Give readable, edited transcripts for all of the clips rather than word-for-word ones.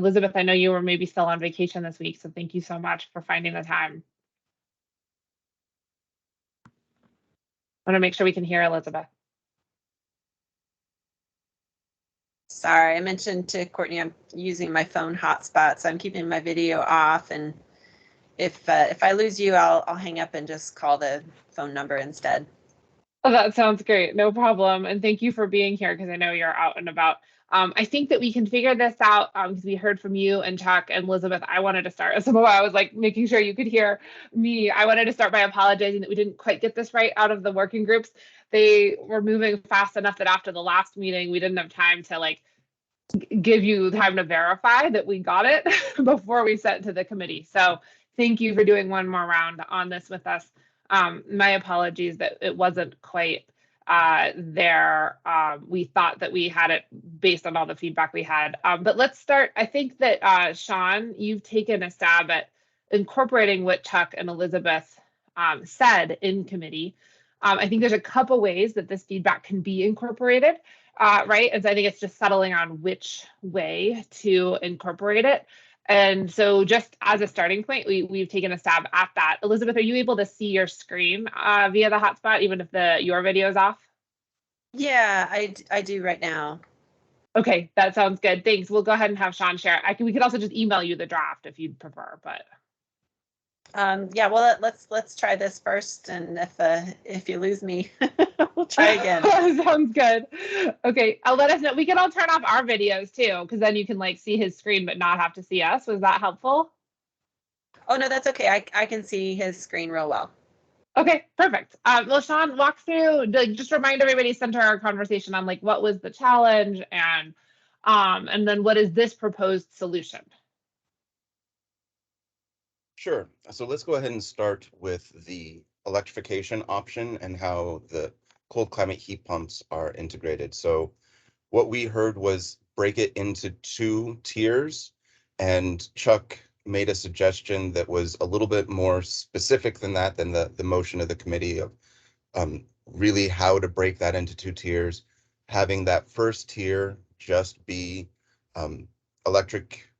Elizabeth, I know you were maybe still on vacation this week, so thank you so much for finding the time. I want to make sure we can hear Elizabeth. Sorry, I mentioned to Courtney I'm using my phone hotspot, so I'm keeping my video off. And if I lose you, I'll hang up and just call the phone number instead. Oh, that sounds great. No problem. And thank you for being here because I know you're out and about. I think that we can figure this out because we heard from you and Chuck and Elizabeth. I wanted to start. Some of I was like making sure you could hear me. I wanted to start by apologizing that we didn't quite get this right out of the working groups. They were moving fast enough that after the last meeting, we didn't have time to like give you time to verify that we got it before we sent to the committee. So thank you for doing one more round on this with us. My apologies that it wasn't quite there. We thought that we had it based on all the feedback we had. But let's start. I think that Sean, you've taken a stab at incorporating what Chuck and Elizabeth said in committee. I think there's a couple ways that this feedback can be incorporated. Right? And so I think it's just settling on which way to incorporate it. And so just as a starting point, we've taken a stab at that. Elizabeth, are you able to see your screen via the hotspot, even if your video is off? Yeah, I do right now. Okay, that sounds good. Thanks. We'll go ahead and have Sean share. We could also just email you the draft if you'd prefer, but. Yeah, well, let's try this first, and if you lose me, we'll try again. Sounds good. Okay, I'll let us know. We can all turn off our videos too, because then you can like see his screen but not have to see us. Was that helpful? Oh no, that's okay. I can see his screen real well. Okay, perfect. Well, Sean, walk through. Just remind everybody, center our conversation on like what was the challenge and then what is this proposed solution? Sure. So let's go ahead and start with the electrification option and how the cold climate heat pumps are integrated. So what we heard was break it into 2 tiers, and Chuck made a suggestion that was a little bit more specific than that, than the motion of the committee of really how to break that into 2 tiers, having that first tier just be electric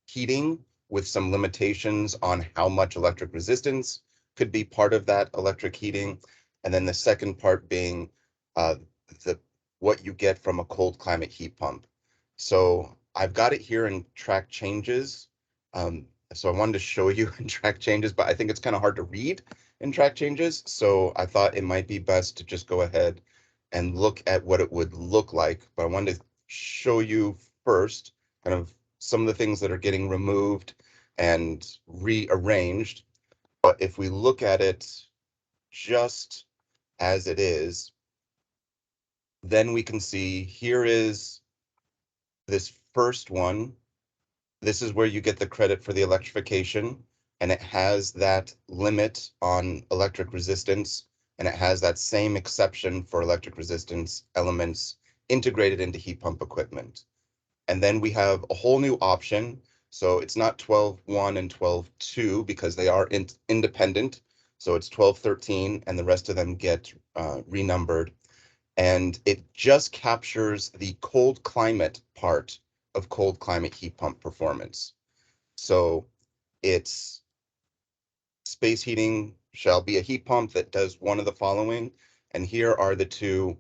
heating with some limitations on how much electric resistance could be part of that electric heating. And then the second part being what you get from a cold climate heat pump. So I've got it here in track changes. So I wanted to show you in track changes, but I think it's kind of hard to read in track changes. So I thought it might be best to just go ahead and look at what it would look like. But I wanted to show you first kind of some of the things that are getting removed and rearranged. But if we look at it just as it is, then we can see here is this first one. This is where you get the credit for the electrification, and it has that limit on electric resistance, and it has that same exception for electric resistance elements integrated into heat pump equipment. And then we have a whole new option. So it's not 12.1 and 12.2 because they are independent. So it's 12.13 and the rest of them get renumbered. And it just captures the cold climate part of cold climate heat pump performance. So it's space heating shall be a heat pump that does one of the following. And here are the 2,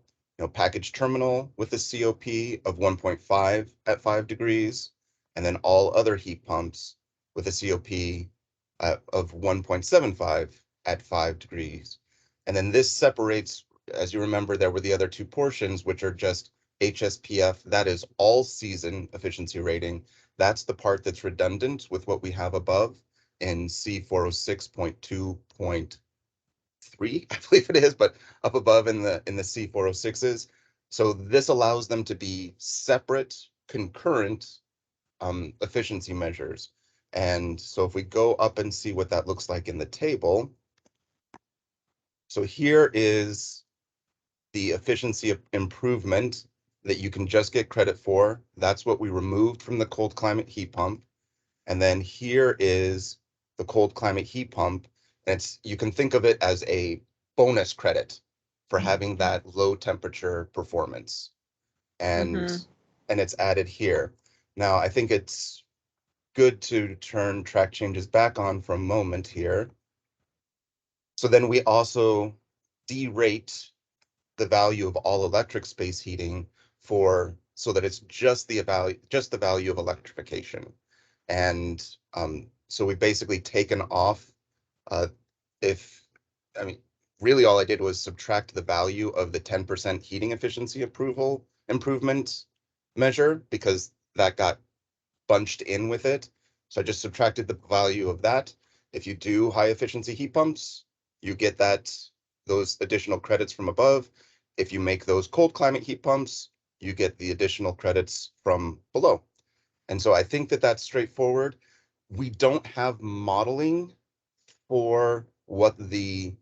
package terminal with a COP of 1.5 at 5 degrees, and then all other heat pumps with a COP of 1.75 at 5 degrees. And then this separates, as you remember, there were the other 2 portions, which are just HSPF, that is all season efficiency rating. That's the part that's redundant with what we have above in C406.2.3, I believe it is, but up above in the C406s. So this allows them to be separate, concurrent efficiency measures. And so if we go up and see what that looks like in the table, so here is the efficiency improvement that you can just get credit for. That's what we removed from the cold climate heat pump. And then here is the cold climate heat pump. And you can think of it as a bonus credit for having that low temperature performance. And it's added here. Now, I think it's good to turn track changes back on for a moment here. So then we also derate the value of all electric space heating so that it's just the value of electrification. And so we've basically taken off uh, really all I did was subtract the value of the 10% heating efficiency improvement measure, because that got bunched in with it. So I just subtracted the value of that. If you do high efficiency heat pumps, you get those additional credits from above. If you make those cold climate heat pumps, you get the additional credits from below. And so I think that that's straightforward. We don't have modeling for what the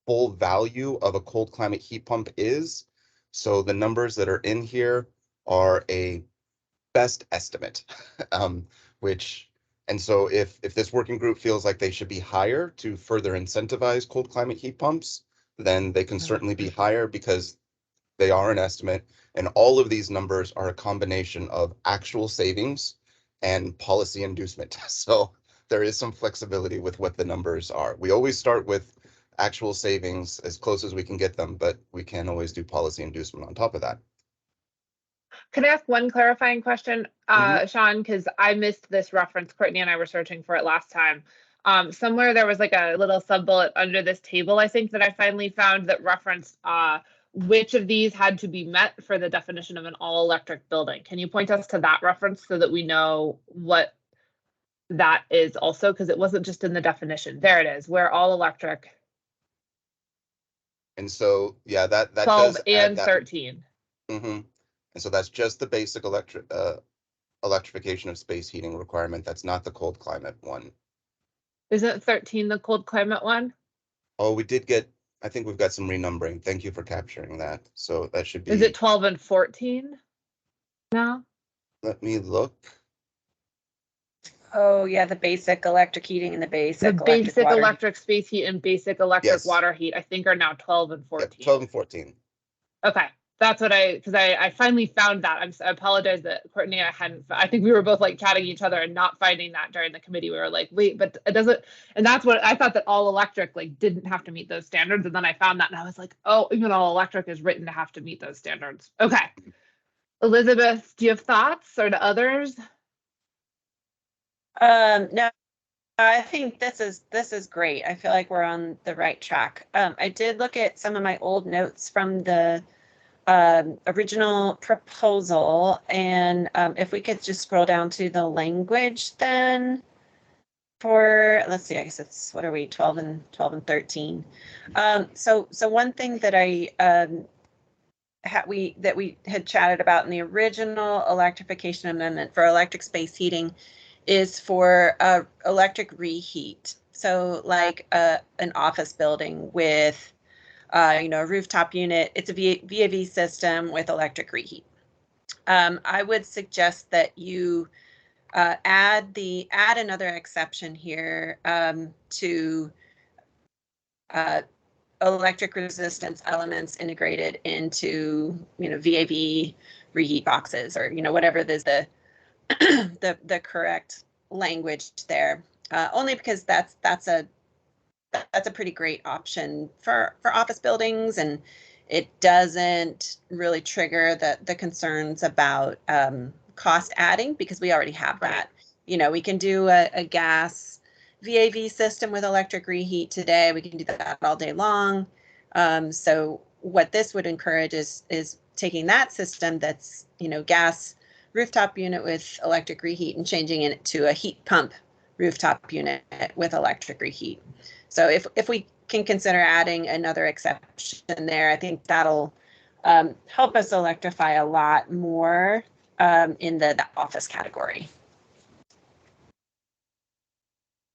full value of a cold climate heat pump is. So the numbers that are in here are a best estimate, and so if this working group feels like they should be higher to further incentivize cold climate heat pumps, then they can certainly be higher, because they are an estimate, and all of these numbers are a combination of actual savings and policy inducement. So there is some flexibility with what the numbers are. We always start with actual savings as close as we can get them, but we can always do policy inducement on top of that. Can I ask one clarifying question, Sean? Because I missed this reference. Courtney and I were searching for it last time. Somewhere there was like a little sub bullet under this table, I think, that I finally found that referenced which of these had to be met for the definition of an all-electric building. Can you point us to that reference so that we know what that is also? Because it wasn't just in the definition. There it is. Where all electric. And so, yeah, that 12 does and add 13. And so that's just the basic electrification of space heating requirement. That's not the cold climate one. Isn't 13 the cold climate one? Oh, I think we've got some renumbering. Thank you for capturing that. So that should be. Is it 12 and 14? No. Let me look. Oh yeah, the basic electric heating and the basic electric space heat and basic electric water heat, I think, are now 12 and 14. Yep, 12 and 14. Okay. That's what because I finally found that. I apologize that Courtney and I hadn't. I think we were both like chatting each other and not finding that during the committee. We were like, wait, but it doesn't. And that's what I thought, that all electric like didn't have to meet those standards. And then I found that and I was like, oh, even all electric is written to have to meet those standards. Okay. Elizabeth, do you have thoughts, or to others? No, I think this is great. I feel like we're on the right track. I did look at some of my old notes from the original proposal, and if we could just scroll down to the language then for, let's see, I guess it's, what are we, 12 and 13. So one thing that we had chatted about in the original electrification amendment for electric space heating is for electric reheat. So like an office building with a rooftop unit, it's a VAV system with electric reheat. I would suggest that you add another exception here to electric resistance elements integrated into VAV reheat boxes, or whatever is the correct language there. Only because that's a pretty great option for office buildings, and it doesn't really trigger the concerns about cost adding, because we already have that. We can do a gas VAV system with electric reheat today. We can do that all day long. So what this would encourage is taking that system that's gas rooftop unit with electric reheat and changing it to a heat pump rooftop unit with electric reheat. So if we can consider adding another exception there, I think that'll help us electrify a lot more in the office category.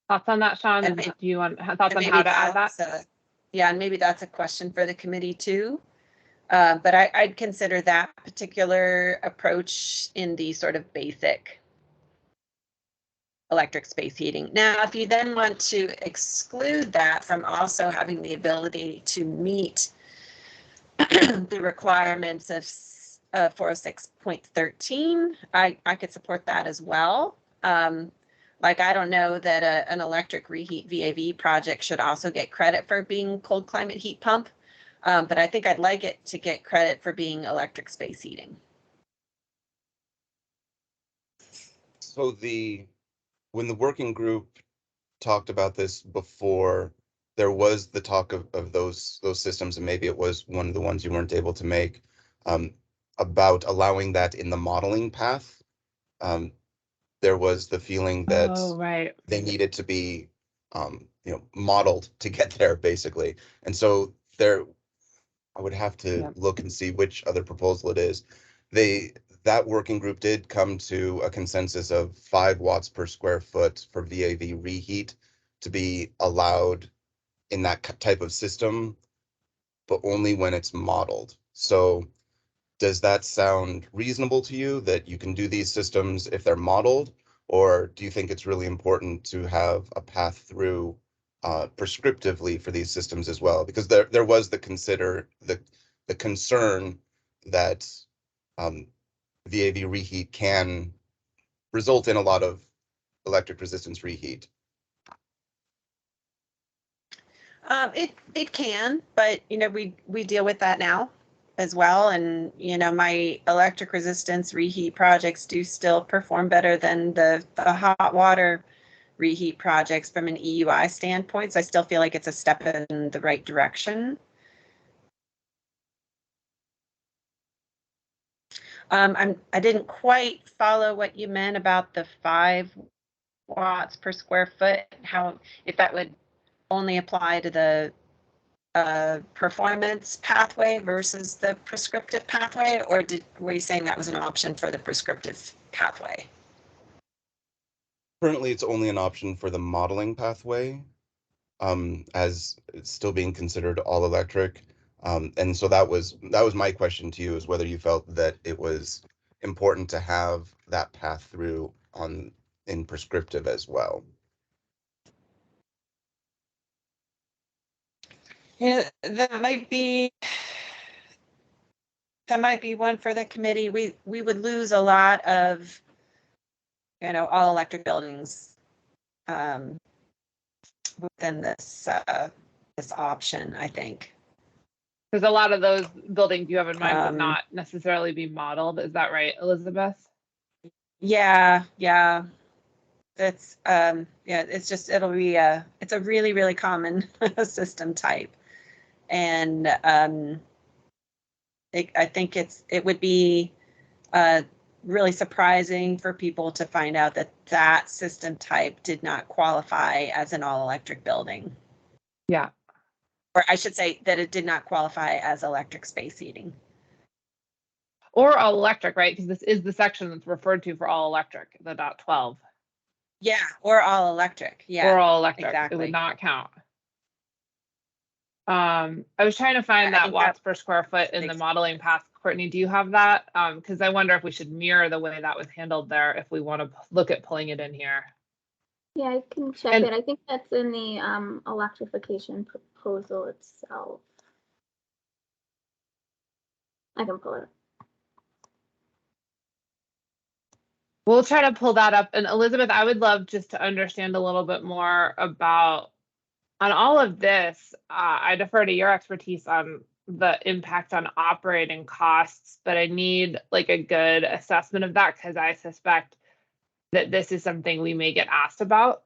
Thoughts on that, Sean? Do you want thoughts on how to add that? Yeah, and maybe that's a question for the committee too. But I'd consider that particular approach in the sort of basic electric space heating. Now, if you then want to exclude that from also having the ability to meet the requirements of 406.13, I could support that as well. Like, I don't know that an electric reheat VAV project should also get credit for being cold climate heat pump. But I think I'd like it to get credit for being electric space heating. So when the working group talked about this before, there was the talk of those systems, and maybe it was one of the ones you weren't able to make, about allowing that in the modeling path. There was the feeling that Oh, right. they needed to be modeled to get there, basically. And so there, I would have to Yep. look and see which other proposal it is. That working group did come to a consensus of 5 watts per square foot for VAV reheat to be allowed in that type of system, but only when it's modeled. So does that sound reasonable to you, that you can do these systems if they're modeled, or do you think it's really important to have a path through prescriptively for these systems as well? Because there was the concern that VAV reheat can result in a lot of electric resistance reheat. It can, but we deal with that now as well, and my electric resistance reheat projects do still perform better than the hot water reheat projects from an EUI standpoint. So I still feel like it's a step in the right direction. I didn't quite follow what you meant about the 5 watts per square foot. If that would only apply to the performance pathway versus the prescriptive pathway, or were you saying that was an option for the prescriptive pathway? Currently, it's only an option for the modeling pathway, as it's still being considered all electric. And so that was my question to you, is whether you felt that it was important to have that path through in prescriptive as well. Yeah, that might be one for the committee. We would lose a lot of all electric buildings within this option, I think. Because a lot of those buildings you have in mind would not necessarily be modeled. Is that right, Elizabeth? Yeah. It's it's just, it's a really, really common system type. And I think it would be really surprising for people to find out that system type did not qualify as an all-electric building. Yeah. Or I should say that it did not qualify as electric space heating. Or all electric, right? Because this is the section that's referred to for all electric, the .12. Yeah, or all electric. Yeah. Or all electric. Exactly. It would not count. I was trying to find that watts per square foot in the modeling path. Courtney, do you have that? Because I wonder if we should mirror the way that was handled there if we want to look at pulling it in here. Yeah, I can check it. I think that's in the electrification proposal itself. I can pull it. We'll try to pull that up. And Elizabeth, I would love just to understand a little bit more about, on all of this, I defer to your expertise on the impact on operating costs, but I need like a good assessment of that, because I suspect that this is something we may get asked about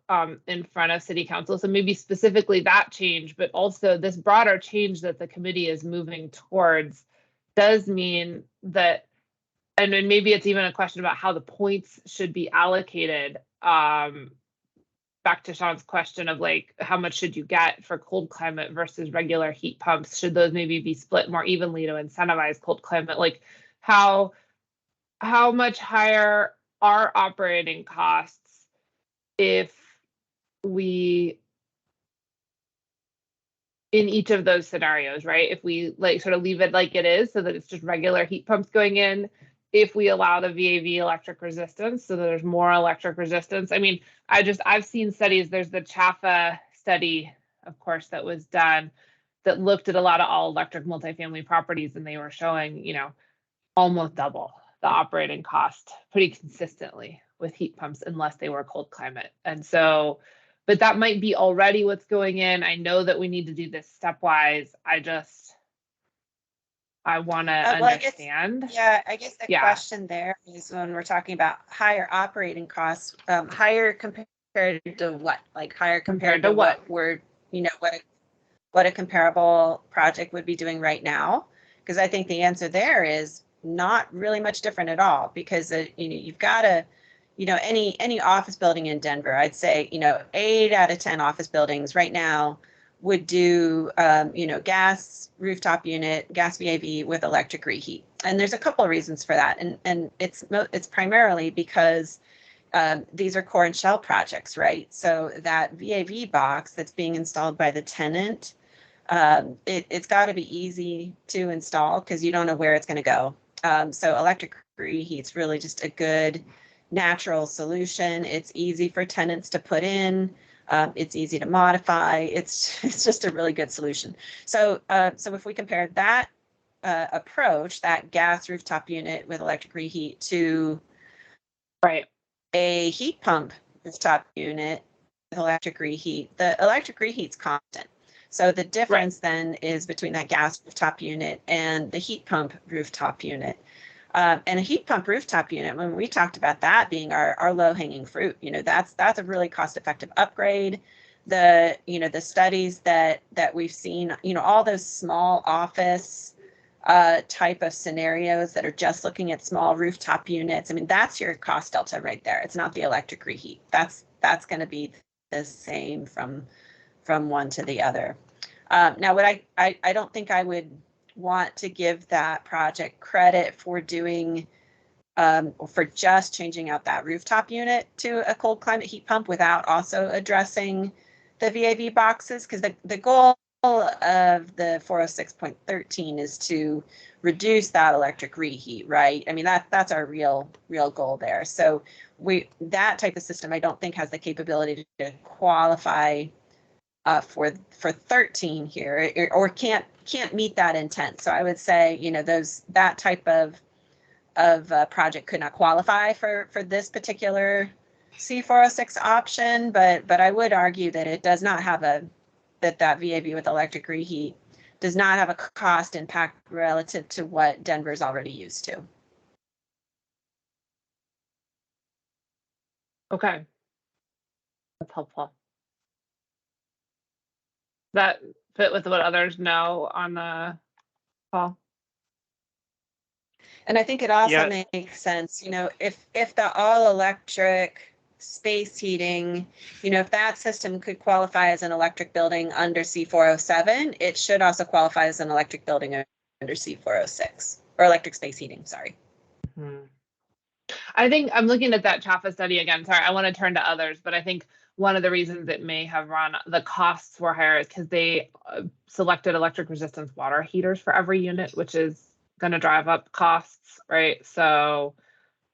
in front of City Council. So maybe specifically that change, but also this broader change that the committee is moving towards does mean that, and then maybe it's even a question about how the points should be allocated. Back to Sean's question of like, how much should you get for cold climate versus regular heat pumps? Should those maybe be split more evenly to incentivize cold climate? Like how much higher are operating costs if we, in each of those scenarios, right? If we like sort of leave it like it is so that it's just regular heat pumps going in, if we allow the VAV electric resistance so that there's more electric resistance. I mean, I've seen studies, there's the CHAFA study, of course, that was done that looked at a lot of all electric multifamily properties, and they were showing, almost double the operating cost pretty consistently with heat pumps unless they were cold climate. And so, but that might be already what's going in. I know that we need to do this stepwise. I want to understand. I guess the question there is when we're talking about higher operating costs, higher compared to what? Like higher compared to what we're, what a comparable project would be doing right now? Because I think the answer there is not really much different at all, because you've got to, any office building in Denver, I'd say 8 out of 10 office buildings right now would do gas rooftop unit, gas VAV with electric reheat. And there's a couple of reasons for that, and it's primarily because these are core and shell projects, right? So that VAV box that's being installed by the tenant, it's got to be easy to install because you don't know where it's going to go. So electric reheat's really just a good natural solution. It's easy for tenants to put in. It's easy to modify. It's just a really good solution. So if we compare that approach, that gas rooftop unit with electric reheat, to a heat pump rooftop unit with electric reheat, the electric reheat's constant. So the difference then is between that gas rooftop unit and the heat pump rooftop unit. And a heat pump rooftop unit, when we talked about that being our low-hanging fruit, that's a really cost-effective upgrade. The studies that we've seen, all those small office type of scenarios that are just looking at small rooftop units. I mean, that's your cost delta right there. It's not the electric reheat. That's going to be the same from one to the other. Now, what I don't think I would want to give that project credit for doing for just changing out that rooftop unit to a cold climate heat pump without also addressing the VAV boxes, because the goal of the 406.13 is to reduce that electric reheat, right? I mean, that's our real goal there. So that type of system I don't think has the capability to qualify for 13 here, or can't meet that intent. So I would say, that type of project could not qualify for this particular C406 option, but I would argue that it does not have that VAV with electric reheat does not have a cost impact relative to what Denver's already used to. Okay, that's helpful. That fit with what others know on the call. And I think it also makes sense, if the all electric space heating, if that system could qualify as an electric building under C407, it should also qualify as an electric building under C406, or electric space heating, sorry. Mm-hmm. I think I'm looking at that CHAFA study again. Sorry, I want to turn to others, but I think one of the reasons it may have run the costs were higher is because they selected electric resistance water heaters for every unit, which is going to drive up costs, right? So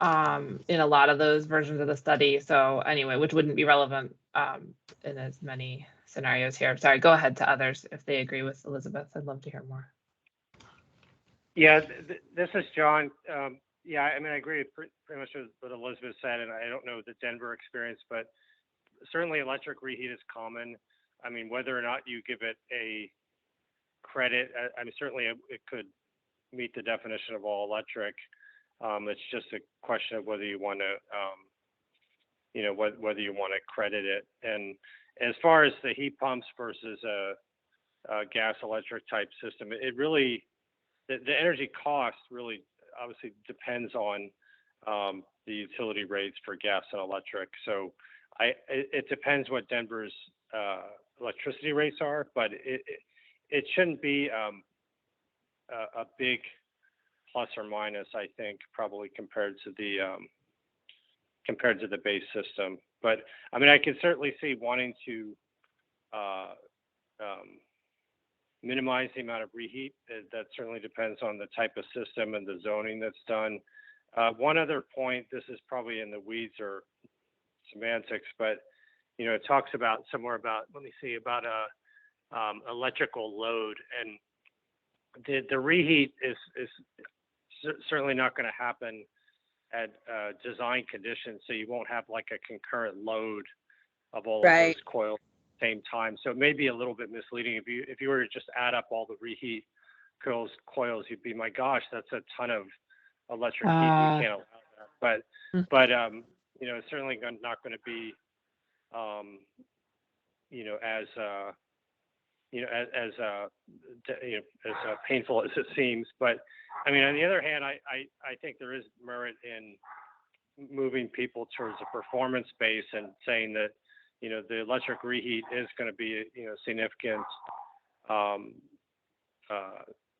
in a lot of those versions of the study. So anyway, which wouldn't be relevant in as many scenarios here. Sorry, go ahead to others if they agree with Elizabeth. I'd love to hear more. Yeah, this is John. Yeah, I mean, I agree with pretty much what Elizabeth said, and I don't know the Denver experience, but certainly electric reheat is common. I mean, whether or not you give it a credit, I mean, certainly it could meet the definition of all electric. It's just a question of whether you want to, whether you want to credit it. And as far as the heat pumps versus a gas electric type system, it really, the energy cost really obviously depends on the utility rates for gas and electric. So it depends what Denver's electricity rates are, but it shouldn't be a big plus or minus, I think, probably compared to the base system. But I mean, I can certainly see wanting to minimize the amount of reheat. That certainly depends on the type of system and the zoning that's done. One other point, this is probably in the weeds or semantics, but it talks about somewhere about, let me see, about electrical load, and the reheat is certainly not going to happen design conditions, so you won't have like a concurrent load of all Right. of those coils at the same time. So it may be a little bit misleading if you were to just add up all the reheat coils, you'd be, my gosh, that's a ton of electric heat. You can't allow that. But you know, it's certainly not going to be you know, as you know, as painful as it seems. But I mean, on the other hand, I think there is merit in moving people towards a performance base and saying that, you know, the electric reheat is going to be, you know, significant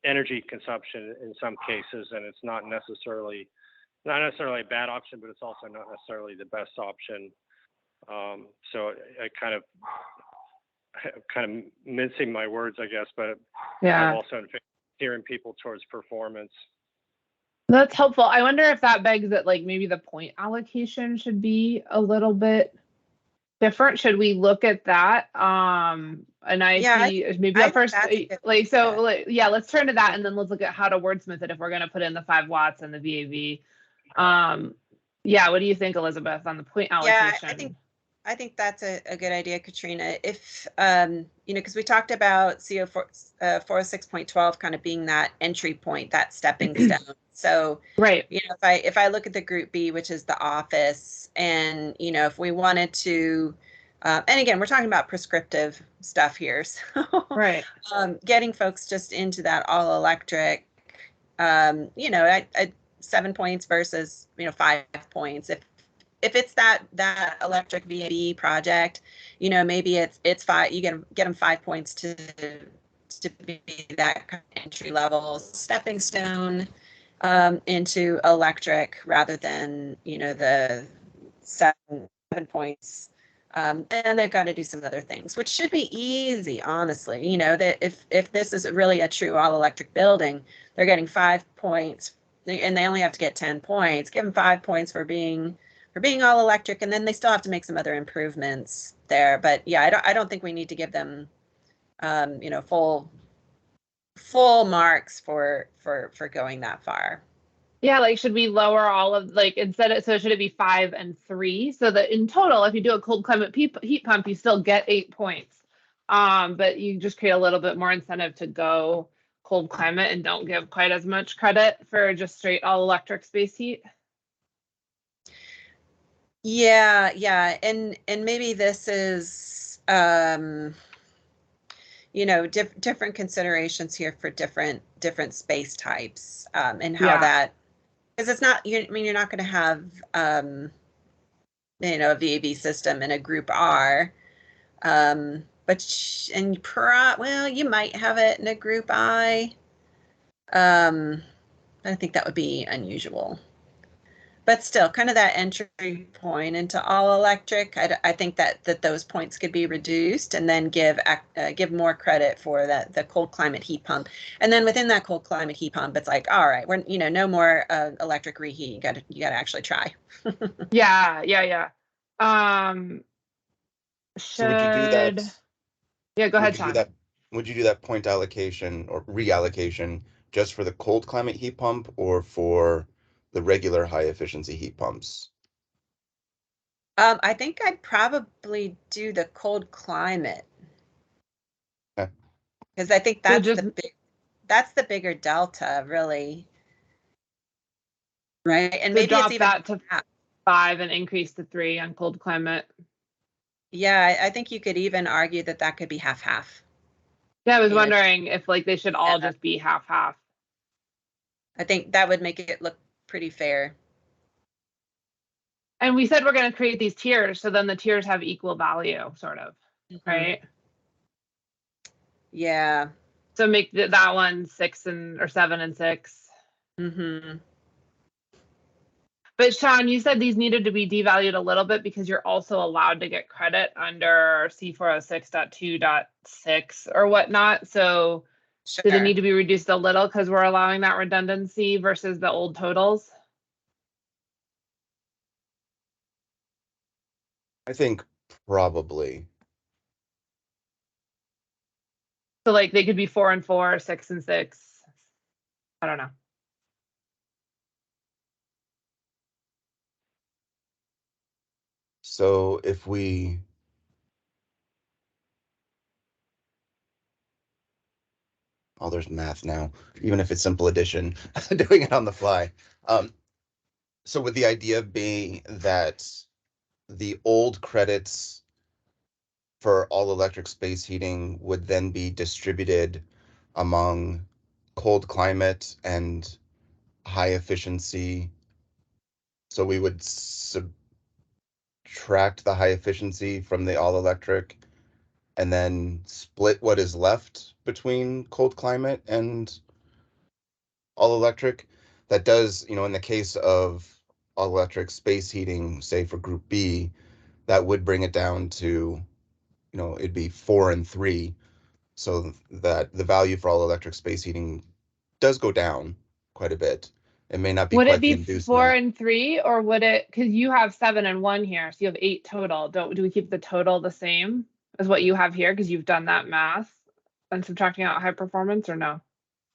energy consumption in some cases, and it's not necessarily a bad option, but it's also not necessarily the best option. So I kind of mincing my words, I guess, but Yeah. I'm also steering people towards performance. That's helpful. I wonder if that begs that like maybe the point allocation should be a little bit different. Should we look at that? And I Yeah, see maybe I at think first that's a good like so idea. like, yeah, let's turn to that and then let's look at how to wordsmith it if we're gonna put in the 5 watts and the VAV. Yeah, what do you think, Elizabeth, on the point allocation? Yeah, I think that's a good idea, Katrina. If you know, because we talked about CO 406.12 kind of being that entry point, that stepping stone. So Right. you know, if I look at the group B, which is the office, and you know, if we wanted to, and again, we're talking about prescriptive stuff here, so Right. getting folks just into that all electric, you know, at 7 points versus, you know, 5 points. If it's that electric VAB project, you know, maybe it's 5. You get them 5 points to be that kind of entry level stepping stone into electric, rather than, you know, the 7 points. And they've got to do some other things, which should be easy, honestly. You know, that if this is really a true all electric building, they're getting 5 points, and they only have to get 10 points. Give them 5 points for being all electric, and then they still have to make some other improvements there. But yeah, I don't think we need to give them you know, full marks for going that far. Yeah, like should we lower all of like instead of, so should it be 5 and 3 so that in total if you do a cold climate heat pump you still get 8 points, but you just create a little bit more incentive to go cold climate and don't give quite as much credit for just straight all electric space heat. Yeah, and maybe this is you know, different considerations here for different space types, and how that, because it's not, I mean, you're not going to have you know, a VAB system in a group R, but well, you might have it in a group I. I think that would be unusual. But still, kind of that entry point into all electric, I think that those points could be reduced, and then give more credit for the cold climate heat pump. And then within that cold climate heat pump, it's like, all right, we're, you know, no more electric reheat. You got to actually try. Yeah. So would you do that? Yeah, go ahead, Sean. Would you do that point allocation or reallocation just for the cold climate heat pump or for the regular high efficiency heat pumps? I think I'd probably do the cold climate. Okay. Because I think So that's the bigger delta, really. Right. And so maybe drop it's even that to 5 and increase to 3 on cold climate. Yeah, I think you could even argue that could be half-half. Yeah, I was You know, wondering if like they should all just be half-half. I think that would make it look pretty fair. And we said we're going to create these tiers, so then the tiers have equal value, sort of, right? Yeah. So make that one 6 or 7 and 6. Mm-hmm. But Sean, you said these needed to be devalued a little bit because you're also allowed to get credit under C406.2.6 or whatnot. So Sure. do they need to be reduced a little because we're allowing that redundancy versus the old totals? I think probably. So like they could be 4 and 4, 6 and 6. I don't know. So if we oh, there's math now, even if it's simple addition, doing it on the fly. So with the idea being that the old credits for all electric space heating would then be distributed among cold climate and high efficiency. So we would subtract the high efficiency from the all electric and then split what is left between cold climate and all electric. That does, in the case of all electric space heating, say for group B, that would bring it down to, it'd be 4 and 3. So that the value for all electric space heating does go down quite a bit. It may not be Would it quite the be 4 inducement. and 3, or would it, because you have 7 and 1 here, so you have 8 total. Do we keep the total the same as what you have here because you've done that math and subtracting out high performance, or no?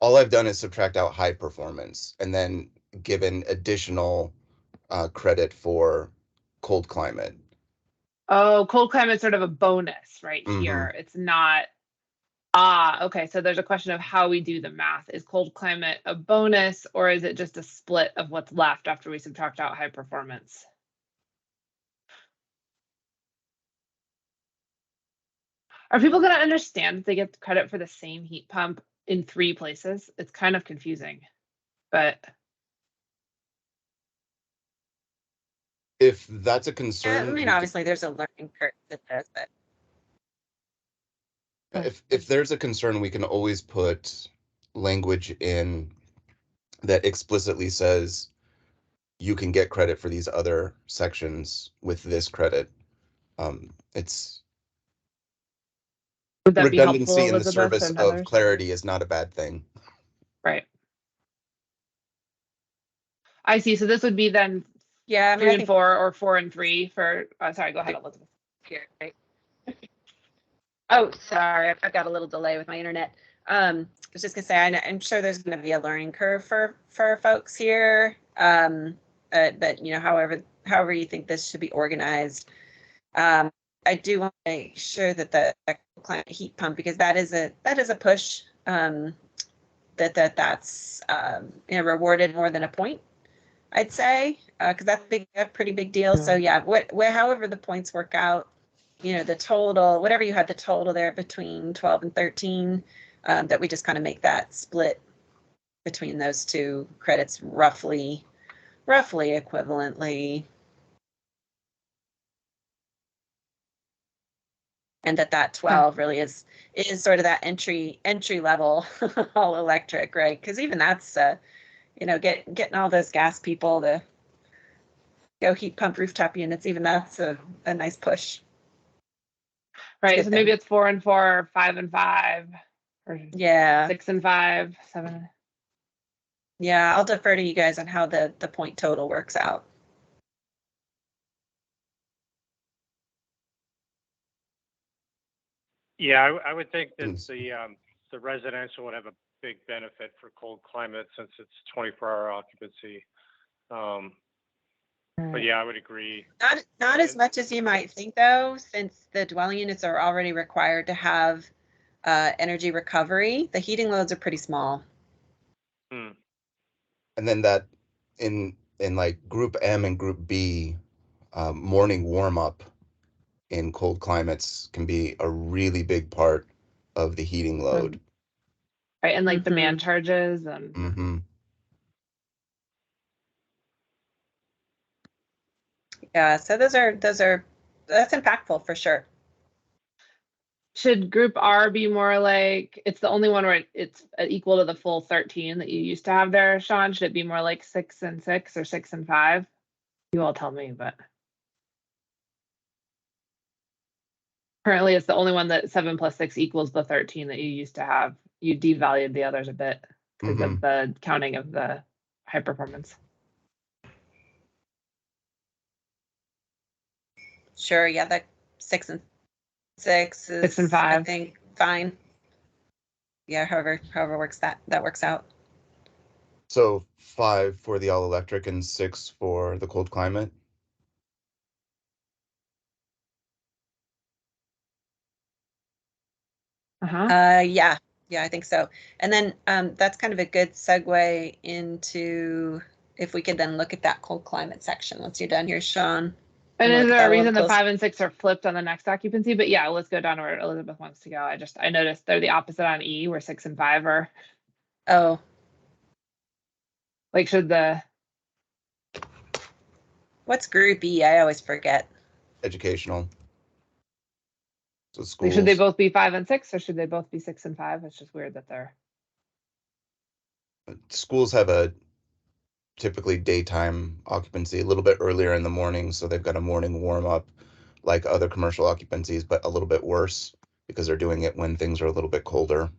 All I've done is subtract out high performance and then given additional credit for cold climate. Oh, cold climate's sort of a bonus right Mhm. here. It's not. Okay. So there's a question of how we do the math. Is cold climate a bonus, or is it just a split of what's left after we subtract out high performance? Are people going to understand that they get credit for the same heat pump in 3 places? It's kind of confusing, but If that's a Yeah, I concern, mean, obviously there's a learning curve with this, but if there's a concern, we can always put language in that explicitly says you can get credit for these other sections with this credit. It's would that be helpful, redundancy in the Elizabeth service and of others? clarity is not a bad thing. Right. I see. So this would be then yeah, I mean, 3 I and think 4 or 4 and 3 for, sorry, go ahead, Elizabeth. here, right? Oh, sorry, I've got a little delay with my internet. I was just gonna say, I'm sure there's gonna be a learning curve for folks here. But however you think this should be organized. I do want to make sure that the climate heat pump, because that is a push, that's rewarded more than a point, I'd say, because that's a pretty big deal. So yeah, however the points work out, the total, whatever you had the total there between 12 and 13, that we just kind of make that split between those two credits roughly equivalently. And that 12 really is sort of that entry level all electric, right? Because even that's getting all those gas people to go heat pump rooftop units, even that's a nice push. Right. So maybe it's 4 and 4, or 5 and 5, or yeah, 6 and 5, 7. Yeah, I'll defer to you guys on how the point total works out. Yeah, I would think that the residential would have a big benefit for cold climate since it's 24-hour occupancy. But yeah, I would agree. Not as much as you might think, though, since the dwelling units are already required to have energy recovery. The heating loads are pretty small. And then that in like group M and group B, morning warm up in cold climates can be a really big part of the heating load. Right. And like demand charges and. Mm-hmm. Yeah, so that's impactful for sure. Should group R be more like, it's the only one where it's equal to the full 13 that you used to have there, Sean? Should it be more like 6 and 6 or 6 and 5? You all tell me, but currently it's the only one that 7 plus 6 equals the 13 that you used to have. You devalued the others a bit because of the counting of the high performance. Sure, yeah, that 6 and 6 is 6 and 5. I think fine. Yeah, however that works out. So 5 for the all electric and 6 for the cold climate. Yeah, I think so. And then that's kind of a good segue into if we could then look at that cold climate section once you're done here, Sean. And We'll is look at there that a a little reason the closer. 5 and 6 are flipped on the next occupancy? But yeah, let's go down to where Elizabeth wants to go. I noticed they're the opposite on E, where 6 and 5 are. Oh, Like, should the what's group E? I always forget. Educational. So like, should they schools. both be 5 and 6, or should they both be 6 and 5? It's just weird that they're. Schools have a typically daytime occupancy a little bit earlier in the morning, so they've got a morning warm up like other commercial occupancies, but a little bit worse because they're doing it when things are a little bit colder.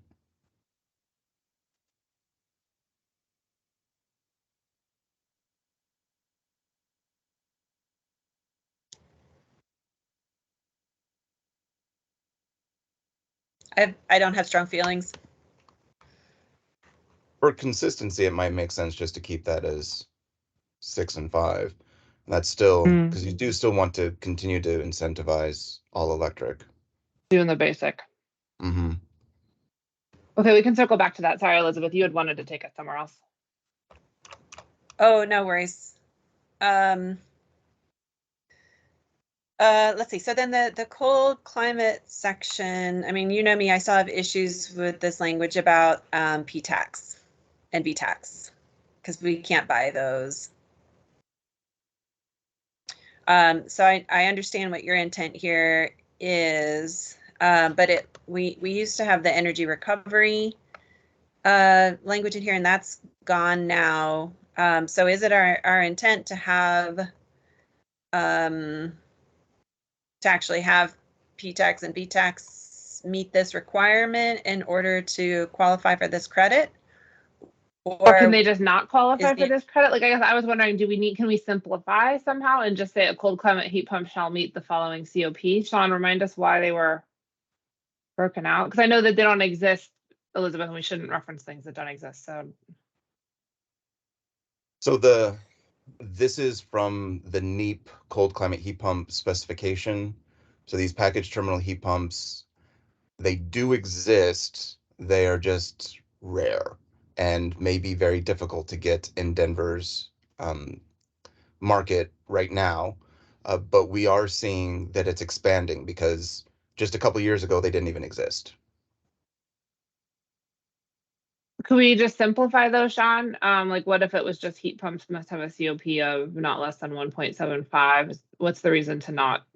I don't have strong feelings. For consistency, it might make sense just to keep that as 6 and 5. And that's still because you do still want to continue to incentivize all electric. Doing the basic. Mm-hmm. Okay, we can circle back to that. Sorry, Elizabeth, you had wanted to take us somewhere else. Oh, no worries. Let's see. So then the cold climate section, I mean, you know me, I still have issues with this language about P-tax and V-tax because we can't buy those. So I understand what your intent here is, but we used to have the energy recovery language in here, and that's gone now. So is it our intent to have to actually have P-tax and V-tax meet this requirement in order to qualify for this credit? Or can they just not qualify is for the- this credit? Like, I guess I was wondering, can we simplify somehow and just say a cold climate heat pump shall meet the following COP? Sean, remind us why they were broken out, because I know that they don't exist, Elizabeth, and we shouldn't reference things that don't exist. So this is from the NEEP cold climate heat pump specification. So these package terminal heat pumps, they do exist. They are just rare and may be very difficult to get in Denver's market right now. But we are seeing that it's expanding because just a couple years ago, they didn't even exist. Could we just simplify those, Sean? Like, what if it was just heat pumps must have a COP of not less than 1.75? What's the reason to not?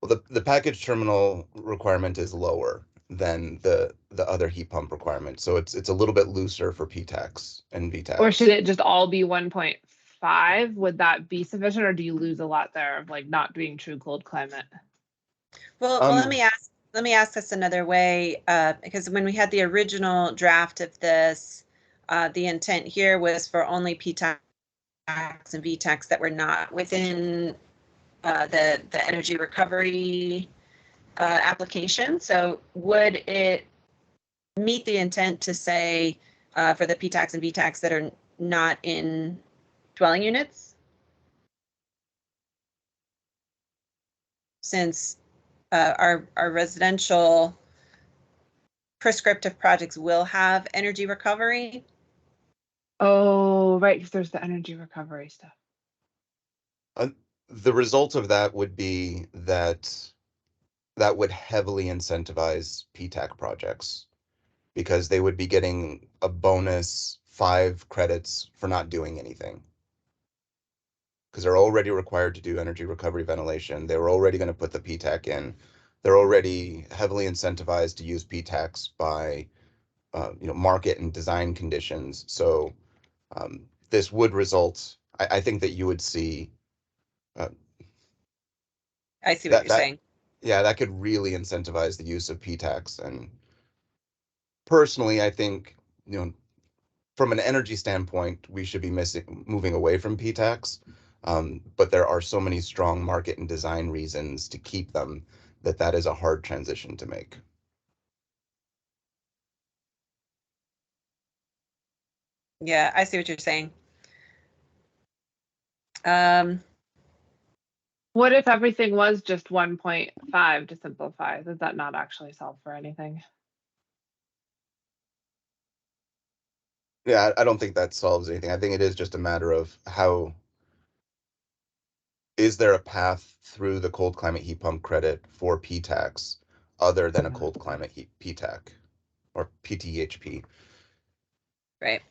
Well, the package terminal requirement is lower than the other heat pump requirement, so it's a little bit looser for P-tax and V-tax. Or should it just all be 1.5? Would that be sufficient, or do you lose a lot there of like not being true cold climate? Well, let me ask this another way, because when we had the original draft of this, the intent here was for only P-tax and V-tax that were not within the energy recovery application. So would it meet the intent to say for the P-tax and V-tax that are not in dwelling units? Since our residential prescriptive projects will have energy recovery. Oh, right, because there's the energy recovery stuff. The result of that would be that would heavily incentivize P-tax projects because they would be getting a bonus 5 credits for not doing anything. Because they're already required to do energy recovery ventilation. They were already going to put the P-tax in. They're already heavily incentivized to use P-tax by market and design conditions. So this would result, I think that you would see. I see what you're saying. Yeah, that could really incentivize the use of P-tax. And personally, I think, from an energy standpoint, we should be moving away from P-tax. But there are so many strong market and design reasons to keep them that is a hard transition to make. Yeah, I see what you're saying. What if everything was just 1.5 to simplify? Does that not actually solve for anything? Yeah, I don't think that solves anything. I think it is just a matter of how is there a path through the cold climate heat pump credit for PTAX other than a cold climate heat PTAC or PTHP? Right.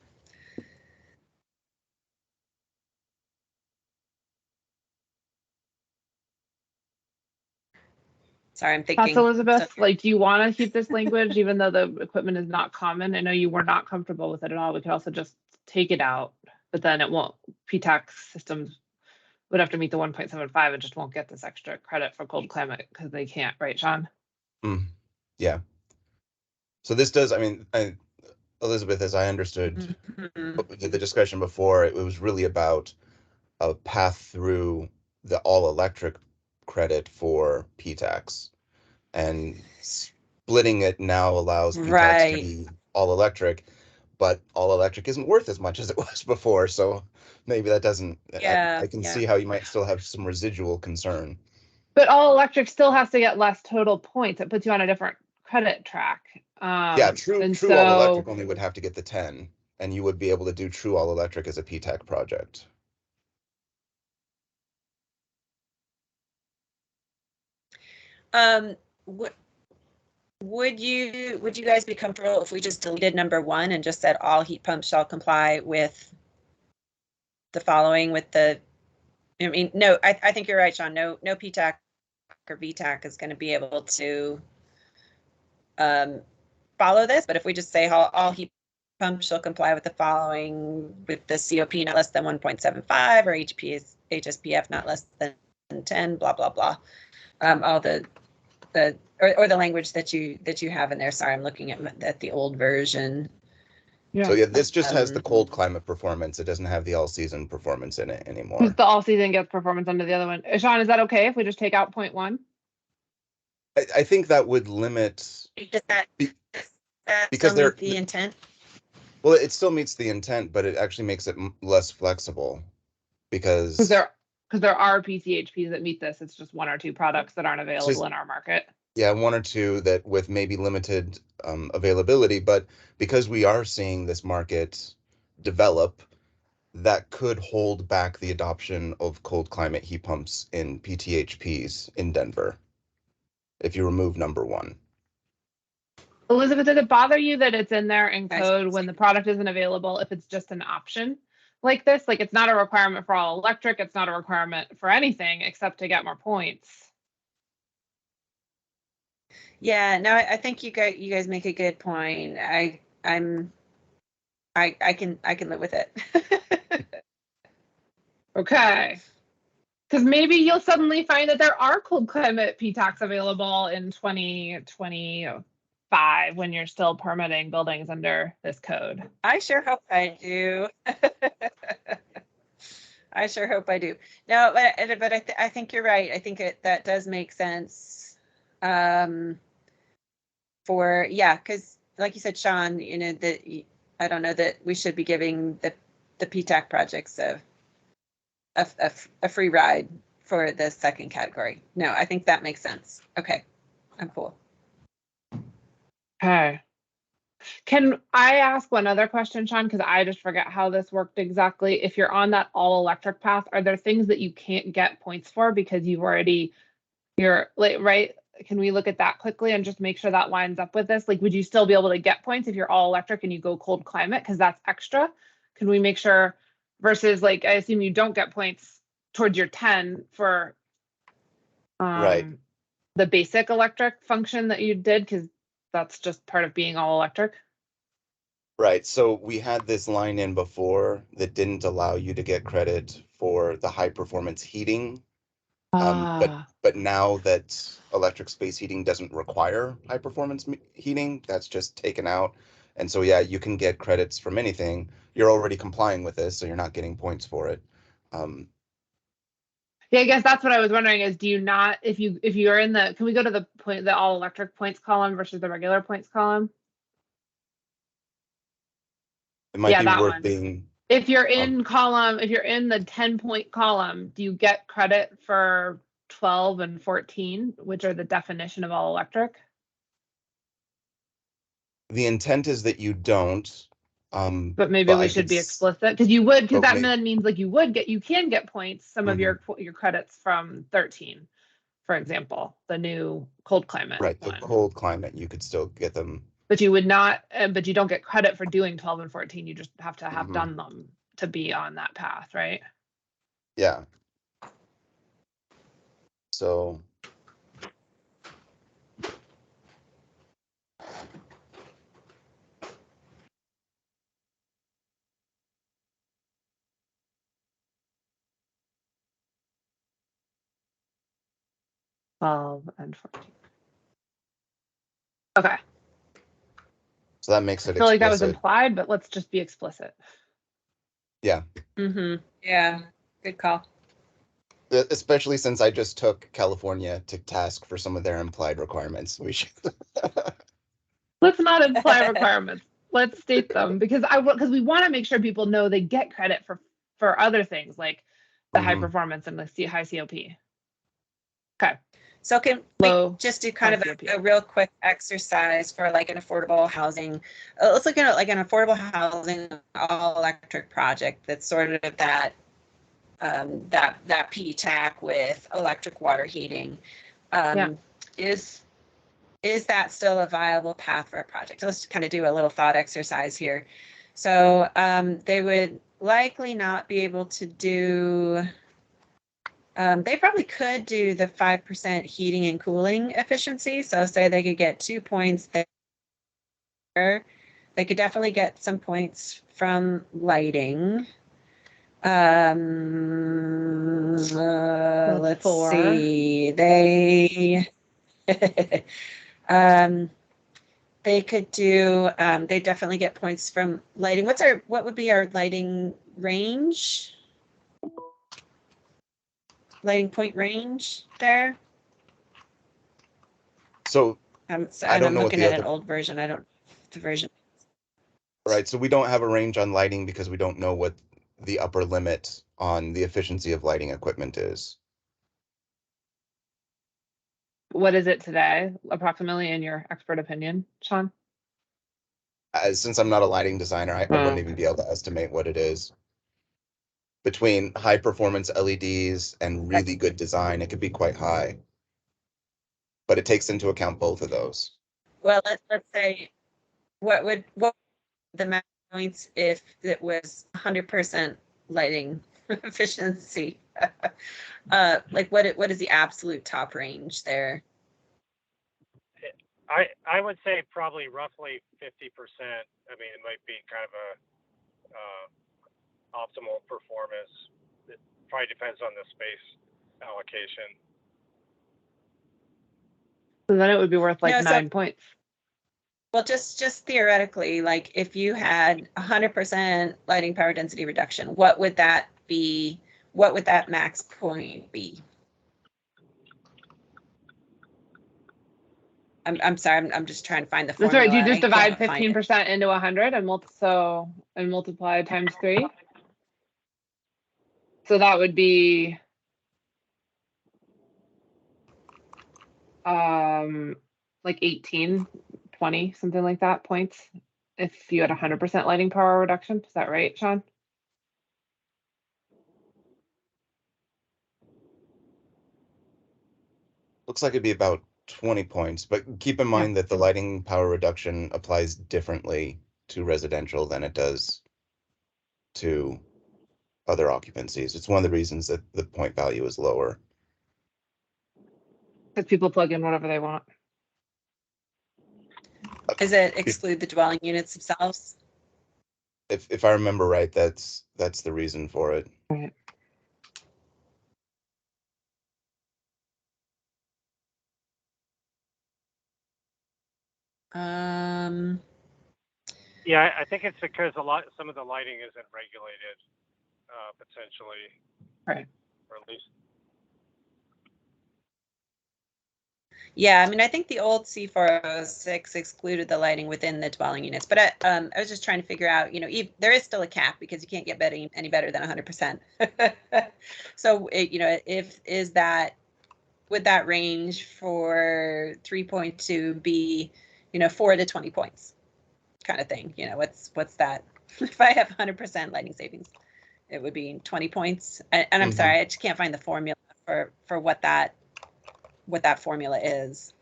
Sorry, I'm Thoughts, thinking. Elizabeth? Like, do you want to keep this language even though the equipment is not common? I know you were not comfortable with it at all. We could also just take it out, but then it won't, PTAX systems would have to meet the 1.75 and just won't get this extra credit for cold climate because they can't, right, Sean? Yeah. So this does, I mean, Elizabeth, as I understood Mhm. the discussion before, it was really about a path through the all electric credit for PTAX, and splitting it now allows PTAX to Right. be all electric, but all electric isn't worth as much as it was before. So maybe that doesn't, Yeah. I can Yeah. see how you might still have some residual concern. But all electric still has to get less total points. It puts you on a different credit track. Yeah, true And all so electric only would have to get the 10, and you would be able to do true all electric as a PTAC project. What would you guys be comfortable if we just deleted number 1 and just said all heat pumps shall comply with the following with the, I mean, no, I think you're right, Sean. No PTAC or VTAC is going to be able to follow this, but if we just say all heat pumps shall comply with the following with the COP not less than 1.75 or HSPF not less than 10, blah, blah, blah. All the or the language that you have in there. Sorry, I'm looking at the old version. So yeah, this just has the Um, cold climate performance. It doesn't have the all season performance in it because anymore. the all season gets performance under the other one. Sean, is that okay if we just take out 0.1? I think that would limit Does that because still meet the intent? well, it still meets the intent, but it actually makes it less flexible Because because there are PCHPs that meet this. It's just 1 or 2 products that aren't available in our market. yeah, 1 or 2 that with maybe limited availability, but because we are seeing this market develop, that could hold back the adoption of cold climate heat pumps in PTHPs in Denver if you remove number 1. Elizabeth, does it bother you that it's in there in I code when the product isn't available if it's just an option like this? Like, it's not a requirement for all electric. It's not a requirement for anything except to get more points. Yeah, no, I think you guys make a good point. I can live with it. Okay. Because maybe you'll suddenly find that there are cold climate PTACs available in 2025 when you're still permitting buildings under this code. I sure hope I do. I sure hope I do. No, but I think you're right. I think that does make sense. Because like you said, Sean, that I don't know that we should be giving the PTAC projects a free ride for the second category. No, I think that makes sense. Okay, I'm cool. Okay. Can I ask one other question, Sean? Because I just forget how this worked exactly. If you're on that all electric path, are there things that you can't get points for because you're like, right? Can we look at that quickly and just make sure that lines up with this? Like, would you still be able to get points if you're all electric and you go cold climate? Because that's extra. Can we make sure versus like, I assume you don't get points towards your 10 for Right. the basic electric function that you did because that's just part of being all electric. Right. So we had this line in before that didn't allow you to get credit for the high performance heating. But now that electric space heating doesn't require high performance heating, that's just taken out. And so, yeah, you can get credits from anything. You're already complying with this, so you're not getting points for it. Yeah, I guess that's what I was wondering is do you not, if you're in the, can we go to the all electric points column versus the regular points column? It might Yeah, be that worth one. being. If you're in if you're in the 10-point column, do you get credit for 12 and 14, which are the definition of all electric? The intent is that you don't, But maybe but we I should could be s- explicit, because but that may- then means like you can get points, some of your credits from 13, for example, the new cold climate right, the one. cold climate, you could still get them. But you would not, but you don't get credit for doing 12 and 14. You just have to have Mhm. done them to be on that path, right? Yeah. So, Twelve and 14. Okay. so that makes I it feel like that was explicit. implied, but let's just be explicit. Yeah. Yeah, good call. Especially since I just took California to task for some of their implied requirements. We should. Let's not imply requirements. Let's state them, because we want to make sure people know they get credit for other things like the high Mhm. performance and the high COP. Okay. So can Low, we just do kind of high COP. a real quick exercise for like an affordable housing? Let's look at like an affordable housing all electric project that's sort of that that PTAC with electric water heating. Yeah. Is that still a viable path for a project? So let's kind of do a little thought exercise here. So they would likely not be able to do, they probably could do the 5% heating and cooling efficiency. So say they could get 2 points there. They could definitely get some points from lighting. Let's 4. see. They could do, they definitely get points from lighting. What would be our lighting range? Lighting point range there? So, I'm don't know what looking the at an other- old version. I don't, the version. right, so we don't have a range on lighting because we don't know what the upper limit on the efficiency of lighting equipment is. What is it today, approximately, in your expert opinion, Sean? Since I'm not a lighting designer, I wouldn't even be able to estimate what it is. Between high performance LEDs and really good design, it could be quite high. But it takes into account both of those. Well, let's say, what the max points if it was 100% lighting efficiency? Like what is the absolute top range there? I would say probably roughly 50%. I mean, it might be kind of a optimal performance. It probably depends on the space allocation. So then it would be worth like No, so- 9 points. Well, just theoretically, like if you had 100% lighting power density reduction, what would that be? What would that max point be? I'm sorry, I'm just trying to find the That's formula. right. You just I divide can't find it. 15% into 100 and multiply times 3. So that would be like 18, 20, something like that points if you had 100% lighting power reduction. Is that right, Sean? Looks like it'd be about 20 points, but keep in mind that the lighting power reduction applies differently to residential than it does to other occupancies. It's one of the reasons that the point value is lower. Because people plug in whatever they want. Does it exclude the dwelling units themselves? If I remember right, that's the reason for it. Right. Yeah, I think it's because some of the lighting isn't regulated, potentially. Right. Or at least. Yeah, I mean, I think the old C406 excluded the lighting within the dwelling units, but I was just trying to figure out, there is still a cap because you can't get any better than 100%. So, would that range for 3.2 be, 4 to 20 points kind of thing? What's that If I have 100% lighting savings, it would be 20 points. And I'm sorry, I just can't find the formula for what that formula is.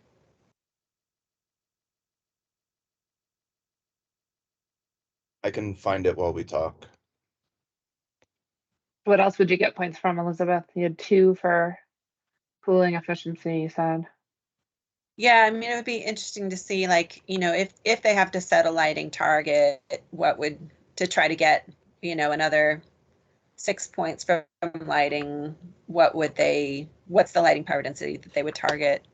I can find it while we talk. What else would you get points from, Elizabeth? You had 2 for cooling efficiency, you said. Yeah, I mean, it would be interesting to see, like, you know, if they have to set a lighting target, what would, to try to get, you know, another 6 points from lighting, what's the lighting power density that they would target?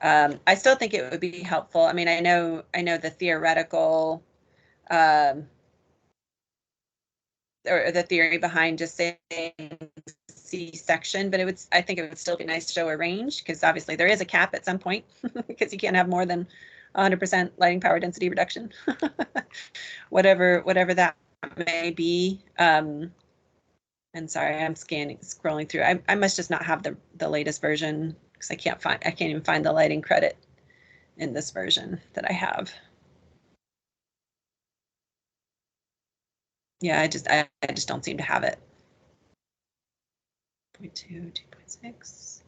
I still think it would be helpful. I mean, I know the theoretical, or the theory behind just saying C-section, but I think it would still be nice to show a range, because obviously there is a cap at some point, because you can't have more than 100% lighting power density reduction, whatever that may be. And sorry, I'm scrolling through. I must just not have the latest version, because I can't even find the lighting credit in this version that I have. Yeah, I just don't seem to have it. 2.2, 2.6.